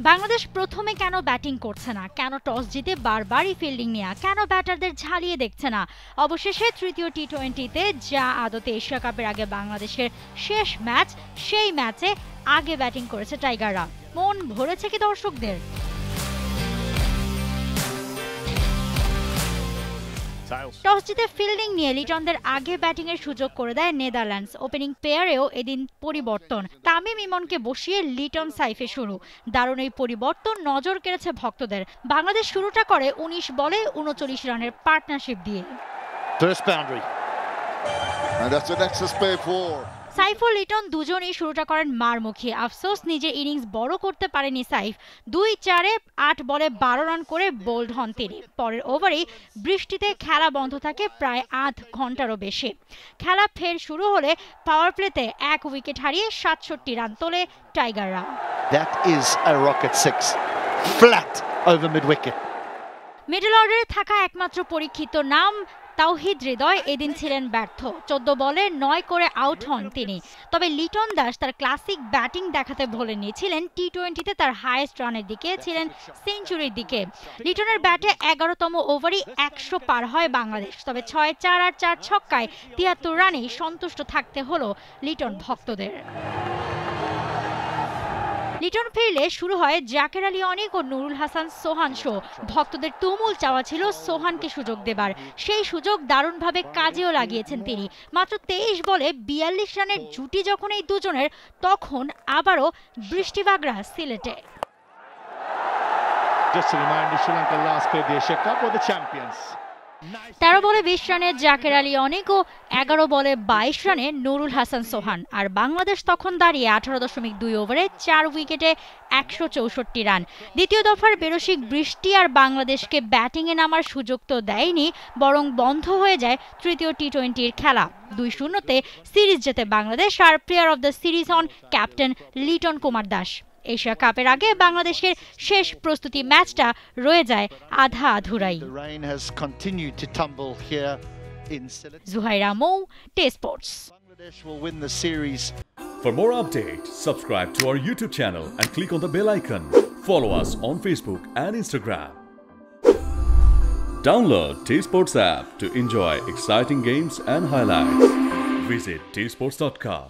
বাংলাদেশ প্রথমে কেন ব্যাটিং করছে না, কেন টস জিতে বারবারই ফিল্ডিং নেয়া, কেন ব্যাটারদের ঝালিয়ে দেখছে না? অবশেষে তৃতীয় টি-20তে যা আদতে এশিয়া কাপের আগে বাংলাদেশের শেষ ম্যাচ, সেই ম্যাচে আগে ব্যাটিং করেছে টাইগাররা। মন ভরেছে কি দর্শকদের? টস জিতে ফিল্ডিং নিয়ে লিটনদের আগে ব্যাটিংয়ের সুযোগ করে দেয় নেদারল্যান্ডস। ওপেনিং পেয়ারেও এদিন পরিবর্তন, তামিম ইমনকে বসিয়ে লিটন সাইফে শুরু। দারুণ এই পরিবর্তন নজর কেড়েছে ভক্তদের। বাংলাদেশ শুরুটা করে ১৯ বলে ৩৯ রানের পার্টনারশিপ দিয়ে। সাইফ ও লিটন দুজনেই শুরুটা করেন মারমুখী। আফসোস নিজের ইনিংস বড় করতে পারেনি সাইফ। ২-৪-এ ৮ বলে ১২ রান করে বোল্ড হন তিনি। পরের ওভারেই বৃষ্টিতে খেলা বন্ধ থাকে প্রায় আধ ঘন্টারও বেশি। খেলা ফের শুরু হলে পাওয়ার প্লেতে ১ উইকেট হারিয়ে ৬৭ রান তোলে টাইগাররা। মিডল অর্ডারে থাকা একমাত্র পরীক্ষিত নাম তাওহিদ হৃদয় এদিন ছিলেন ব্যর্থ। ১৪ বলে ৯ করে আউট হন তিনি। তবে লিটন দাস তার ক্লাসিক ব্যাটিং দেখাতে ভোলেননি। ছিলেন টি-20তে তার হাইয়েস্ট রানের দিকে, ছিলেন সেঞ্চুরির দিকে। লিটনের ব্যাটে ১১তম ওভারই ১০০ পার হয় বাংলাদেশ। তবে ৬-৪ আর ৪ ছক্কায় ৭৩ রানেই সন্তুষ্ট থাকতে হলো লিটন ভক্তদের। লিটন ফিরলে শুরু হয় জাকের আলী অনিক ও নুরুল হাসান সোহান শো। ভক্তদের তুমুল চাওয়া ছিল সোহানকে সুযোগ দেবার। সেই সুযোগ দারুণভাবে কাজেও লাগিয়েছেন তিনি। মাত্র ২৩ বলে ৪২ রানের জুটি যখন এই দুজনের, তখন আবারও বৃষ্টিবাগড়া সিলেটে। ১৩ বলে ২০ রানে জাকের আলী অনিক ও ১১ বলে ২২ রানে নুরুল হাসান সোহান। আর বাংলাদেশ তখন দাঁড়িয়ে ১৮.২ ওভারে ৪ উইকেটে ১৬৪ রান। দ্বিতীয় দফার বেরসিক বৃষ্টি আর বাংলাদেশকে ব্যাটিংয়ে নামার সুযোগ তো দেয়নি, বরং বন্ধ হয়ে যায় তৃতীয় টি-20-র খেলা। ২-০-তে সিরিজ জেতে বাংলাদেশ, আর প্লেয়ার অব দ্য সিরিজ হন ক্যাপ্টেন লিটন কুমার দাস। এশিয়া কাপের আগে বাংলাদেশের শেষ প্রস্তুতি ম্যাচটা রয়ে যায় আধা আধুরাই। জুহাইরা মৌ, টে sports. For more updates, subscribe to our YouTube channel and click on the bell icon. Follow us on Facebook and Instagram. Download T-Sports app to enjoy exciting games and highlights. Visit tsports.com.